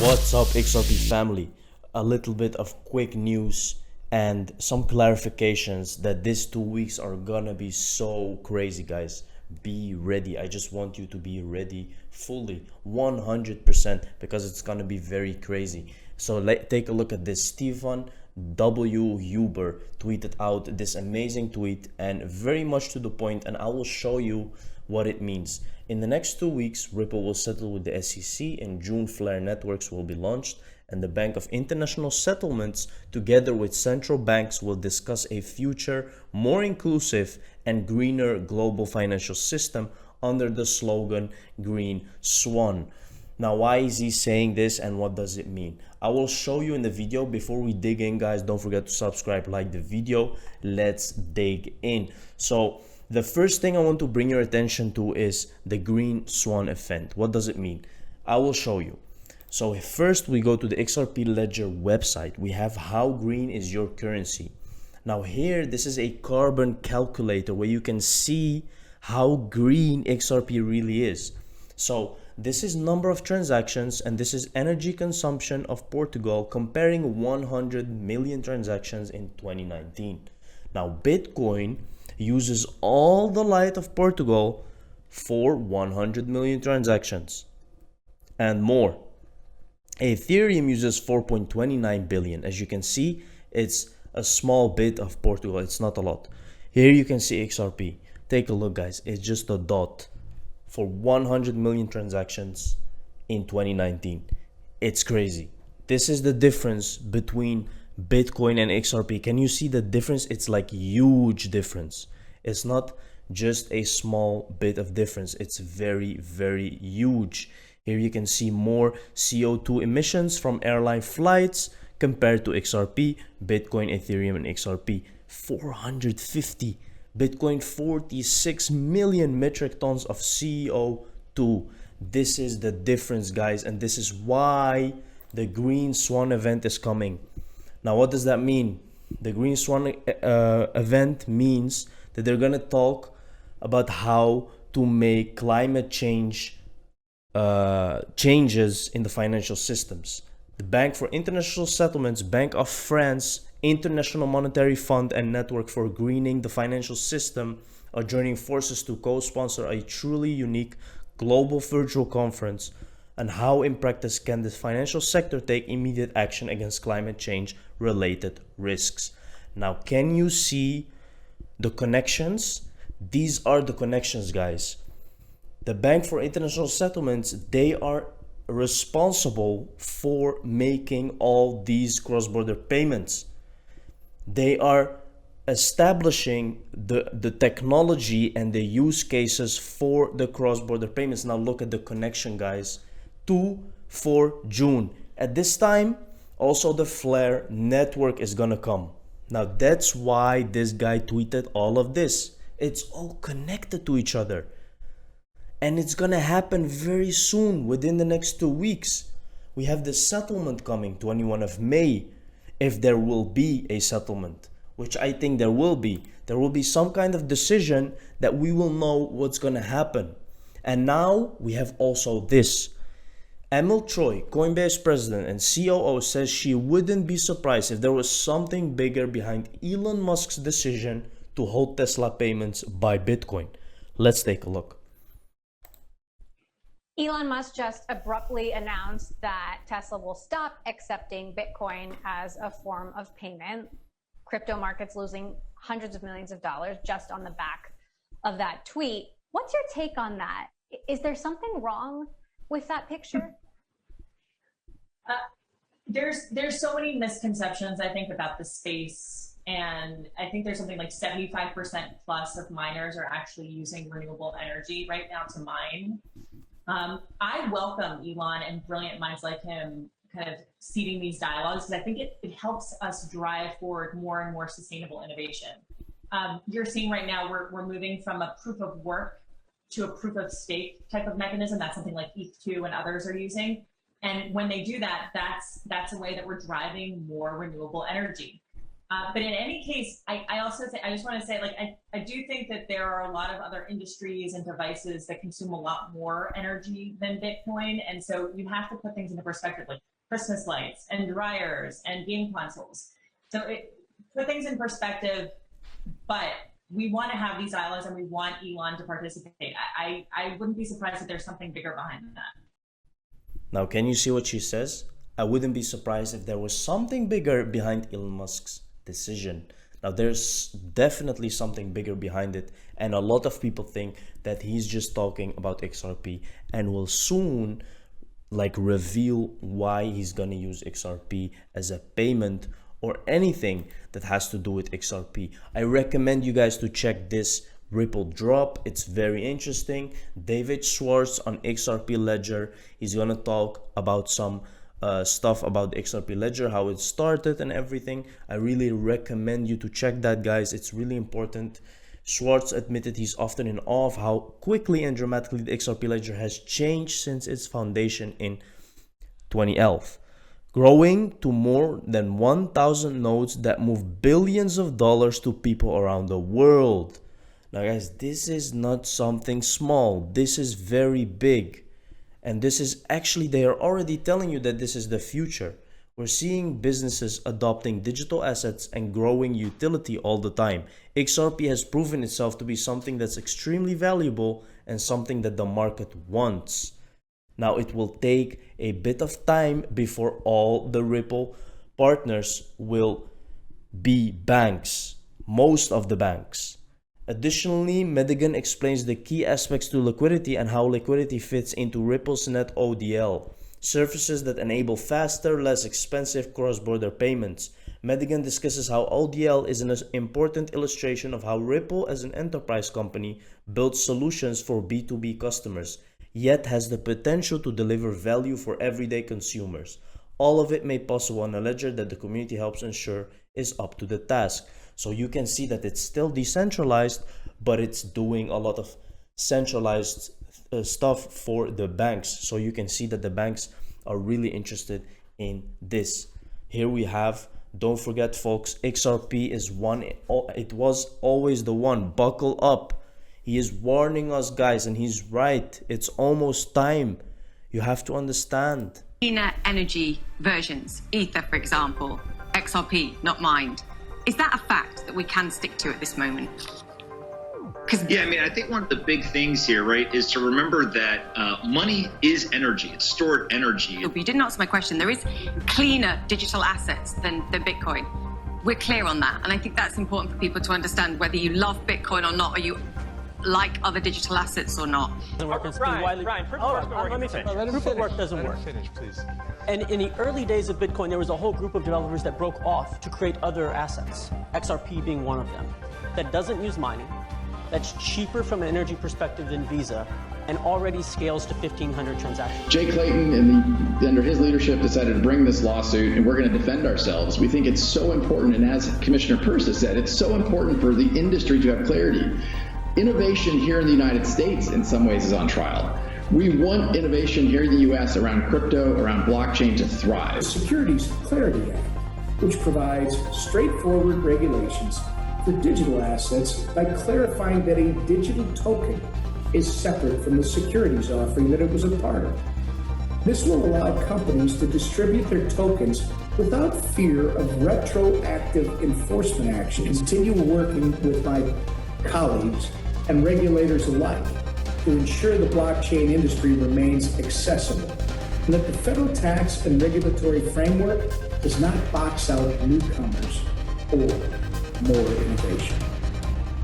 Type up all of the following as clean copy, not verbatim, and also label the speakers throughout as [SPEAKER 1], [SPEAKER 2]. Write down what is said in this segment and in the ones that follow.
[SPEAKER 1] What's up, XRP family? A little bit of quick news and some clarifications that these 2 weeks are gonna be so crazy, guys. Be ready. I just want you to be ready fully, 100%, because it's gonna be very crazy. So take a look at this. Stephen W. Huber tweeted out this amazing tweet and very much to the point, and I will show you what it means. In the next 2 weeks, Ripple will settle with the SEC. In June, Flare Networks will be launched, and the Bank of International Settlements, together with central banks, will discuss a future, more inclusive and greener global financial system under the slogan Green Swan. Now, why is he saying this and what does it mean? I will show you in the video. Before we dig in, guys, don't forget to subscribe, like the video. Let's dig in. So the first thing I want to bring your attention to is the Green Swan event. What does it mean? I will show you. So first we go to the XRP Ledger website. We have how green is your currency. Now here, this is a carbon calculator where you can see how green XRP really is. So this is number of transactions and this is energy consumption of Portugal comparing 100 million transactions in 2019. Now Bitcoin uses all the light of Portugal for 100 million transactions and more. Ethereum uses 4.29 billion. As you can see, it's a small bit of Portugal. It's not a lot. Here you can see XRP. Take a look, guys. It's just a dot for 100 million transactions in 2019. It's crazy. This is the difference between Bitcoin and XRP. Can you see the difference? It's like huge difference. It's not just a small bit of difference. It's very, very huge. Here you can see more CO2 emissions from airline flights compared to XRP, Bitcoin, Ethereum, and XRP. 450. Bitcoin, 46 million metric tons of CO2. This is the difference, guys, and this is why the Green Swan event is coming. Now, what does that mean? The Green Swan event means that they're gonna talk about how to make climate change changes in the financial systems. The Bank for International Settlements, Bank of France, International Monetary Fund, and Network for Greening the Financial System are joining forces to co-sponsor a truly unique global virtual conference on how in practice can the financial sector take immediate action against climate change related risks. Now, can you see the connections? These are the connections, guys. The Bank for International Settlements, they are responsible for making all these cross-border payments. They are establishing the technology and the use cases for the cross-border payments. Now look at the connection, guys. 2-4 June. At this time, also the Flare network is gonna come. Now that's why this guy tweeted all of this. It's all connected to each other. And it's gonna happen very soon, within the next 2 weeks. We have the settlement coming, 21 of May, if there will be a settlement, which I think there will be. There will be some kind of decision that we will know what's gonna happen. And now we have also this. Emil Troy, Coinbase president and COO, says she wouldn't be surprised if there was something bigger behind Elon Musk's decision to hold Tesla payments by Bitcoin. Let's take a look.
[SPEAKER 2] Elon Musk just abruptly announced that Tesla will stop accepting Bitcoin as a form of payment. Crypto markets losing hundreds of millions of dollars just on the back of that tweet. What's your take on that? Is there something wrong with that picture?
[SPEAKER 3] There's so many misconceptions, I think, about the space. And I think there's something like 75% plus of miners are actually using renewable energy right now to mine. I welcome Elon and brilliant minds like him kind of seeding these dialogues because I think it helps us drive forward more and more sustainable innovation. You're seeing right now we're moving from a proof of work to a proof of stake type of mechanism. That's something like ETH2 and others are using. And when they do that, that's a way that we're driving more renewable energy. But in any case, I also say, I just want to say, like, I do think that there are a lot of other industries and devices that consume a lot more energy than Bitcoin. And so you have to put things into perspective. Like Christmas lights and dryers and game consoles. So it put things in perspective, but we want to have these dialogues and we want Elon to participate. I wouldn't be surprised if there's something bigger behind that.
[SPEAKER 1] Now, can you see what she says? I wouldn't be surprised if there was something bigger behind Elon Musk's decision. Now, there's definitely something bigger behind it, and a lot of people think that he's just talking about XRP and will soon reveal why he's gonna use XRP as a payment or anything that has to do with XRP. I recommend you guys to check this Ripple drop. It's very interesting. David Schwartz on XRP Ledger, he's gonna talk about some stuff about the XRP Ledger, how it started and everything. I really recommend you to check that, guys. It's really important. Schwartz admitted he's often in awe of how quickly and dramatically the XRP Ledger has changed since its foundation in 2011, growing to more than 1,000 nodes that move billions of dollars to people around the world. Now, guys, this is not something small. This is very big. And this is actually, they are already telling you that this is the future. We're seeing businesses adopting digital assets and growing utility all the time. XRP has proven itself to be something that's extremely valuable and something that the market wants. Now, it will take a bit of time before all the Ripple partners will be banks, most of the banks. Additionally, Madigan explains the key aspects to liquidity and how liquidity fits into Ripple's Net ODL, services that enable faster, less expensive cross-border payments. Madigan discusses how ODL is an important illustration of how Ripple as an enterprise company builds solutions for B2B customers, yet has the potential to deliver value for everyday consumers. All of it made possible on a ledger that the community helps ensure is up to the task. So you can see that it's still decentralized, but it's doing a lot of centralized stuff for the banks. So you can see that the banks are really interested in this. Here we have, don't forget folks, XRP is one, it was always the one. Buckle up. He is warning us, guys, and he's right. It's almost time. You have to understand.
[SPEAKER 4] Cleaner energy versions, Ether, for example, XRP, not mined. Is that a fact that we can stick to at this moment?
[SPEAKER 5] Yeah, I mean, I think one of the big things here, right, is to remember that money is energy. It's stored energy.
[SPEAKER 4] You didn't answer my question. There is cleaner digital assets than Bitcoin. We're clear on that. And I think that's important for people to understand whether you love Bitcoin or not, or you like other digital assets or not.
[SPEAKER 6] Ryan, proof of work doesn't work.
[SPEAKER 7] Finish, please.
[SPEAKER 6] And in the early days of Bitcoin, there was a whole group of developers that broke off to create other assets, XRP being one of them, that doesn't use mining, that's cheaper from an energy perspective than Visa, and already scales to 1,500 transactions.
[SPEAKER 8] Jay Clayton, under his leadership, decided to bring this lawsuit, and we're going to defend ourselves. We think it's so important, and as Commissioner Peirce has said, it's so important for the industry to have clarity. Innovation here in the United States, in some ways, is on trial. We want innovation here in the U.S. around crypto, around blockchain to thrive.
[SPEAKER 9] The Securities Clarity Act, which provides straightforward regulations for digital assets by clarifying that a digital token is separate from the securities offering that it was a part of. This will allow companies to distribute their tokens without fear of retroactive enforcement action. Continue working with my colleagues and regulators alike to ensure the blockchain industry remains accessible and that the federal tax and regulatory framework does not box out newcomers or more innovation.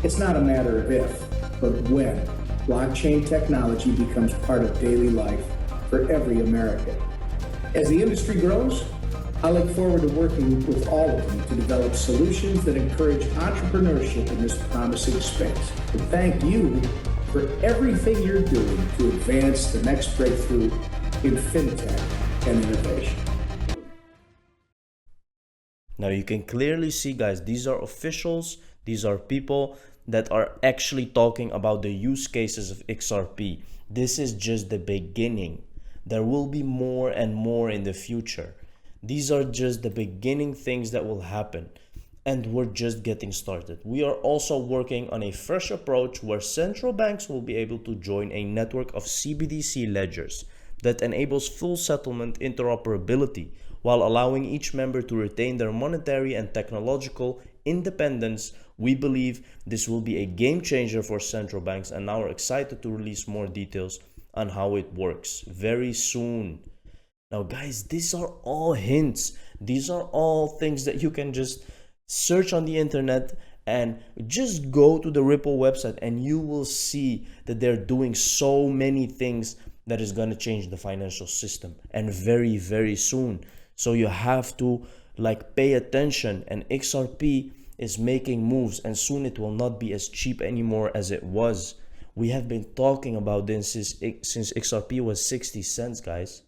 [SPEAKER 9] It's not a matter of if, but when blockchain technology becomes part of daily life for every American. As the industry grows, I look forward to working with all of you to develop solutions that encourage entrepreneurship in this promising space. And thank you for everything you're doing to advance the next breakthrough in fintech and innovation.
[SPEAKER 1] Now you can clearly see, guys, these are officials, these are people that are actually talking about the use cases of XRP. This is just the beginning. There will be more and more in the future. These are just the beginning things that will happen, and we're just getting started. We are also working on a fresh approach where central banks will be able to join a network of CBDC ledgers. that enables full settlement interoperability while allowing each member to retain their monetary and technological independence. We believe this will be a game changer for central banks, and now we're excited to release more details on how it works very soon. Now guys, these are all hints. These are all things that you can just search on the internet and just go to the Ripple website and you will see that they're doing so many things that is going to change the financial system, and very, very soon. So you have to pay attention, and XRP is making moves, and soon it will not be as cheap anymore as it was. We have been talking about this since XRP was 60 cents, guys.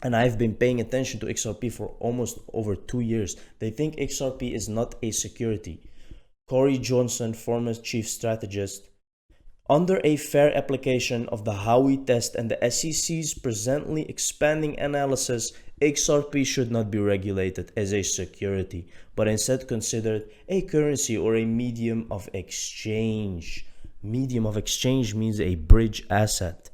[SPEAKER 1] And I've been paying attention to XRP for almost over 2 years. They think XRP is not a security. Corey Johnson, former chief strategist, under a fair application of the Howey test and the SEC's presently expanding analysis, XRP should not be regulated as a security, but instead considered a currency or a medium of exchange. Medium of exchange means a bridge asset.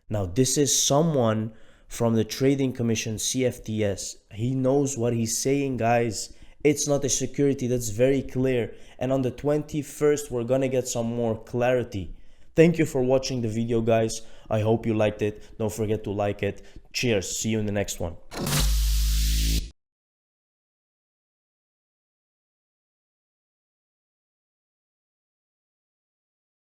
[SPEAKER 1] Now, this is someone from the Trading Commission, CFTS. He knows what he's saying, guys. It's not a security. That's very clear. And on the 21st, we're gonna get some more clarity. Thank you for watching the video, guys. I hope you liked it. Don't forget to like it. Cheers. See you in the next one.